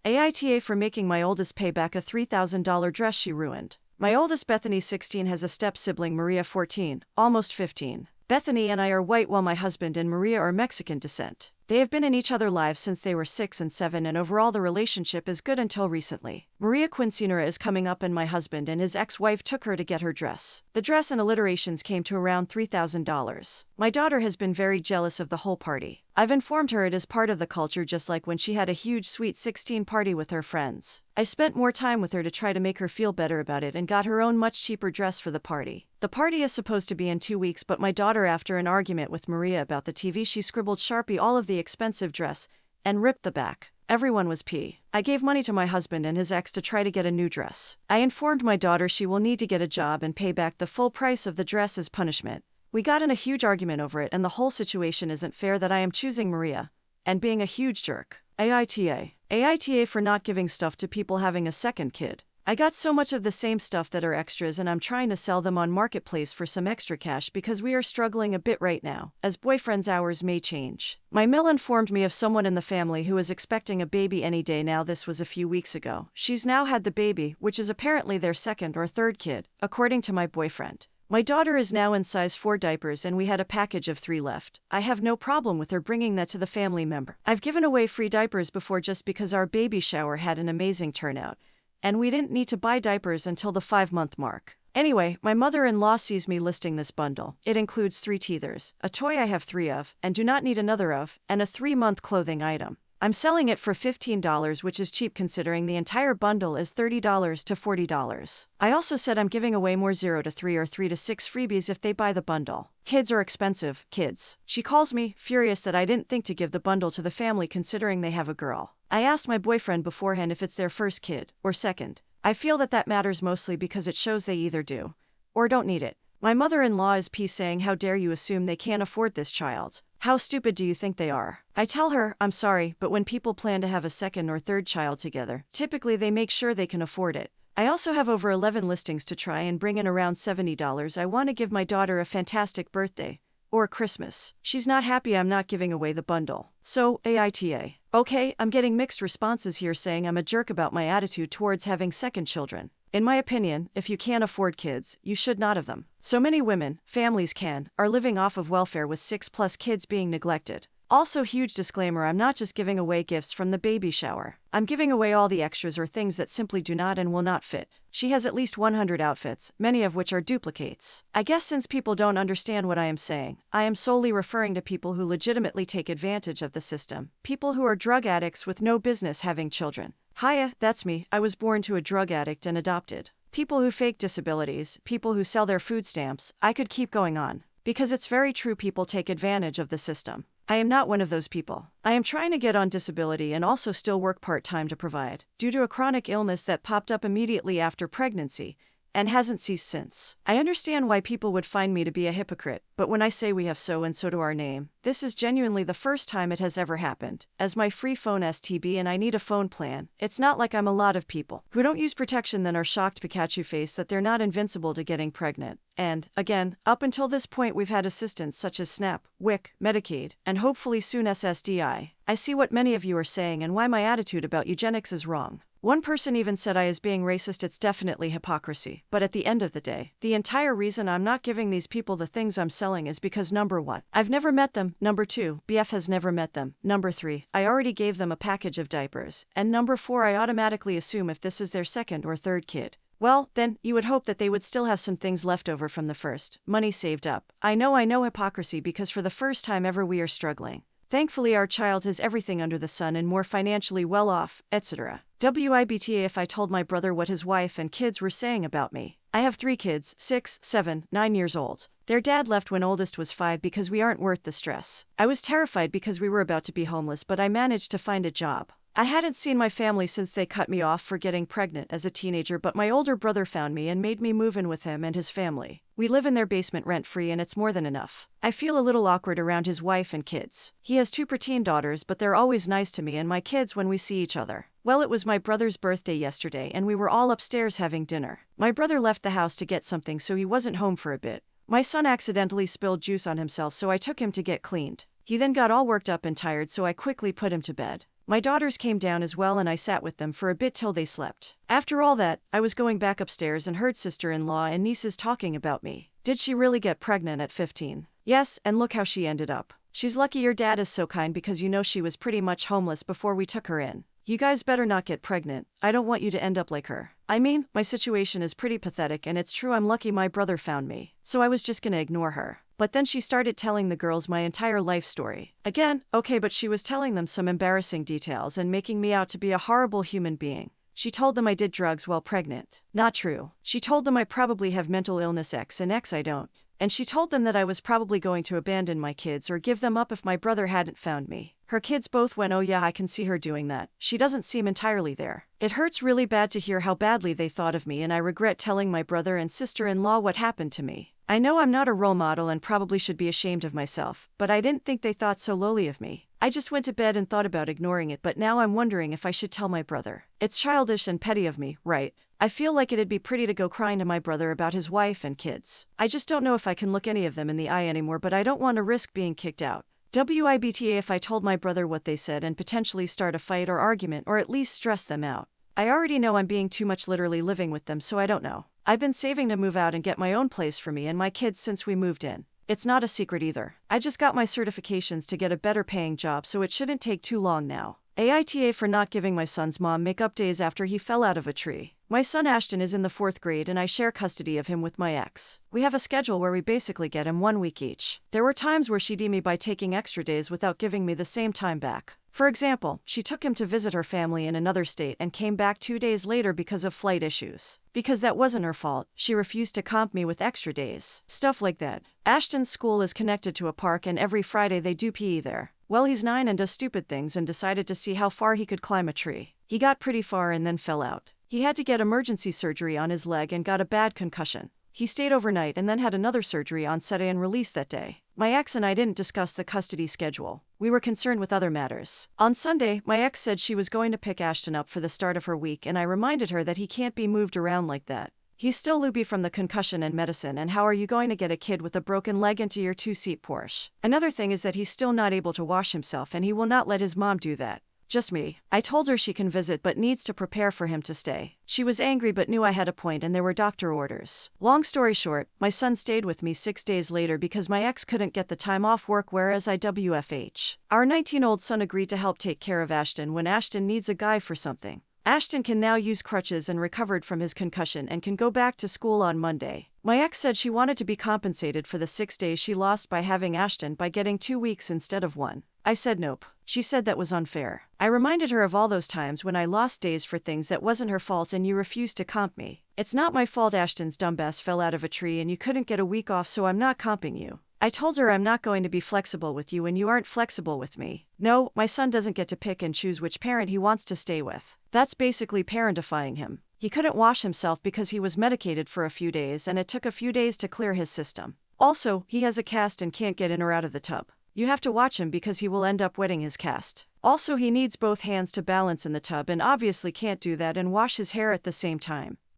AITA for making my oldest pay back a $3,000 dress she ruined. My oldest, Bethany, 16, has a step-sibling, Maria, 14, almost 15. Bethany and I are white while my husband and Maria are Mexican descent. They have been in each other's lives since they were 6 and 7, and overall the relationship is good until recently. Maria, Quinceañera, is coming up and my husband and his ex-wife took her to get her dress. The dress and alliterations came to around $3,000. My daughter has been very jealous of the whole party. I've informed her it is part of the culture, just like when she had a huge sweet 16 party with her friends. I spent more time with her to try to make her feel better about it and got her own much cheaper dress for the party. The party is supposed to be in 2 weeks, but my daughter, after an argument with Maria about the TV, she scribbled Sharpie all of the expensive dress and ripped the back. Everyone was pissed. I gave money to my husband and his ex to try to get a new dress. I informed my daughter she will need to get a job and pay back the full price of the dress as punishment. We got in a huge argument over it, and the whole situation isn't fair that I am choosing Maria and being a huge jerk. AITA. AITA for not giving stuff to people having a second kid. I got so much of the same stuff that are extras, and I'm trying to sell them on Marketplace for some extra cash because we are struggling a bit right now, as boyfriend's hours may change. My mill informed me of someone in the family who is expecting a baby any day now. This was a few weeks ago. She's now had the baby, which is apparently their second or third kid, according to my boyfriend. My daughter is now in size 4 diapers and we had a package of 3 left. I have no problem with her bringing that to the family member. I've given away free diapers before just because our baby shower had an amazing turnout, and we didn't need to buy diapers until the 5-month mark. Anyway, my mother-in-law sees me listing this bundle. It includes 3 teethers, a toy I have 3 of, and do not need another of, and a 3-month clothing item. I'm selling it for $15, which is cheap considering the entire bundle is $30 to $40. I also said I'm giving away more 0 to 3 or 3 to 6 freebies if they buy the bundle. Kids are expensive, kids. She calls me, furious that I didn't think to give the bundle to the family considering they have a girl. I asked my boyfriend beforehand if it's their first kid or second. I feel that matters mostly because it shows they either do or don't need it. My mother-in-law is saying, how dare you assume they can't afford this child? How stupid do you think they are? I tell her, I'm sorry, but when people plan to have a second or third child together, typically they make sure they can afford it. I also have over 11 listings to try and bring in around $70. I want to give my daughter a fantastic birthday or Christmas. She's not happy I'm not giving away the bundle. So, AITA. Okay, I'm getting mixed responses here saying I'm a jerk about my attitude towards having second children. In my opinion, if you can't afford kids, you should not have them. So many women, families are living off of welfare with 6+ kids being neglected. Also, huge disclaimer, I'm not just giving away gifts from the baby shower. I'm giving away all the extras or things that simply do not and will not fit. She has at least 100 outfits, many of which are duplicates. I guess since people don't understand what I am saying, I am solely referring to people who legitimately take advantage of the system. People who are drug addicts with no business having children. Hiya, that's me. I was born to a drug addict and adopted. People who fake disabilities, people who sell their food stamps. I could keep going on. Because it's very true, people take advantage of the system. I am not one of those people. I am trying to get on disability and also still work part-time to provide, due to a chronic illness that popped up immediately after pregnancy and hasn't ceased since. I understand why people would find me to be a hypocrite, but when I say we have so and so to our name, this is genuinely the first time it has ever happened. As my free phone STB and I need a phone plan, it's not like I'm a lot of people who don't use protection then are shocked Pikachu face that they're not invincible to getting pregnant. And, again, up until this point we've had assistance such as SNAP, WIC, Medicaid, and hopefully soon SSDI. I see what many of you are saying and why my attitude about eugenics is wrong. One person even said I is being racist. It's definitely hypocrisy. But at the end of the day, the entire reason I'm not giving these people the things I'm selling is because number 1, I've never met them, number 2, BF has never met them, number 3, I already gave them a package of diapers, and number 4, I automatically assume if this is their second or third kid, well, then, you would hope that they would still have some things left over from the first, money saved up. I know hypocrisy because for the first time ever we are struggling. Thankfully our child has everything under the sun and more financially well off, etc. WIBTA if I told my brother what his wife and kids were saying about me. I have 3 kids, 6, 7, 9 years old. Their dad left when oldest was 5 because we aren't worth the stress. I was terrified because we were about to be homeless, but I managed to find a job. I hadn't seen my family since they cut me off for getting pregnant as a teenager, but my older brother found me and made me move in with him and his family. We live in their basement rent-free and it's more than enough. I feel a little awkward around his wife and kids. He has 2 preteen daughters, but they're always nice to me and my kids when we see each other. Well, it was my brother's birthday yesterday and we were all upstairs having dinner. My brother left the house to get something so he wasn't home for a bit. My son accidentally spilled juice on himself so I took him to get cleaned. He then got all worked up and tired so I quickly put him to bed. My daughters came down as well and I sat with them for a bit till they slept. After all that, I was going back upstairs and heard sister-in-law and nieces talking about me. Did she really get pregnant at 15? Yes, and look how she ended up. She's lucky your dad is so kind because you know she was pretty much homeless before we took her in. You guys better not get pregnant. I don't want you to end up like her. I mean, my situation is pretty pathetic and it's true I'm lucky my brother found me. So I was just gonna ignore her. But then she started telling the girls my entire life story. Again, okay, but she was telling them some embarrassing details and making me out to be a horrible human being. She told them I did drugs while pregnant. Not true. She told them I probably have mental illness X and X I don't. And she told them that I was probably going to abandon my kids or give them up if my brother hadn't found me. Her kids both went, oh yeah, I can see her doing that. She doesn't seem entirely there. It hurts really bad to hear how badly they thought of me and I regret telling my brother and sister-in-law what happened to me. I know I'm not a role model and probably should be ashamed of myself, but I didn't think they thought so lowly of me. I just went to bed and thought about ignoring it, but now I'm wondering if I should tell my brother. It's childish and petty of me, right? I feel like it'd be pretty to go crying to my brother about his wife and kids. I just don't know if I can look any of them in the eye anymore, but I don't want to risk being kicked out. WIBTA if I told my brother what they said and potentially start a fight or argument or at least stress them out. I already know I'm being too much literally living with them, so I don't know. I've been saving to move out and get my own place for me and my kids since we moved in. It's not a secret either. I just got my certifications to get a better paying job, so it shouldn't take too long now. AITA for not giving my son's mom make-up days after he fell out of a tree. My son Ashton is in the 4th grade and I share custody of him with my ex. We have a schedule where we basically get him 1 week each. There were times where she deemed me by taking extra days without giving me the same time back. For example, she took him to visit her family in another state and came back 2 days later because of flight issues. Because that wasn't her fault, she refused to comp me with extra days. Stuff like that. Ashton's school is connected to a park and every Friday they do PE there. Well, he's 9 and does stupid things and decided to see how far he could climb a tree. He got pretty far and then fell out. He had to get emergency surgery on his leg and got a bad concussion. He stayed overnight and then had another surgery on Saturday and released that day. My ex and I didn't discuss the custody schedule. We were concerned with other matters. On Sunday, my ex said she was going to pick Ashton up for the start of her week and I reminded her that he can't be moved around like that. He's still loopy from the concussion and medicine, and how are you going to get a kid with a broken leg into your 2-seat Porsche? Another thing is that he's still not able to wash himself and he will not let his mom do that. Just me. I told her she can visit but needs to prepare for him to stay. She was angry but knew I had a point and there were doctor orders. Long story short, my son stayed with me 6 days later because my ex couldn't get the time off work, whereas I WFH. Our 19-year-old son agreed to help take care of Ashton when Ashton needs a guy for something. Ashton can now use crutches and recovered from his concussion and can go back to school on Monday. My ex said she wanted to be compensated for the 6 days she lost by having Ashton by getting 2 weeks instead of 1. I said nope. She said that was unfair. I reminded her of all those times when I lost days for things that wasn't her fault and you refused to comp me. It's not my fault Ashton's dumbass fell out of a tree and you couldn't get a week off, so I'm not comping you. I told her I'm not going to be flexible with you and you aren't flexible with me. No, my son doesn't get to pick and choose which parent he wants to stay with. That's basically parentifying him. He couldn't wash himself because he was medicated for a few days and it took a few days to clear his system. Also, he has a cast and can't get in or out of the tub. You have to watch him because he will end up wetting his cast. Also, he needs both hands to balance in the tub and obviously can't do that and wash his hair at the same time.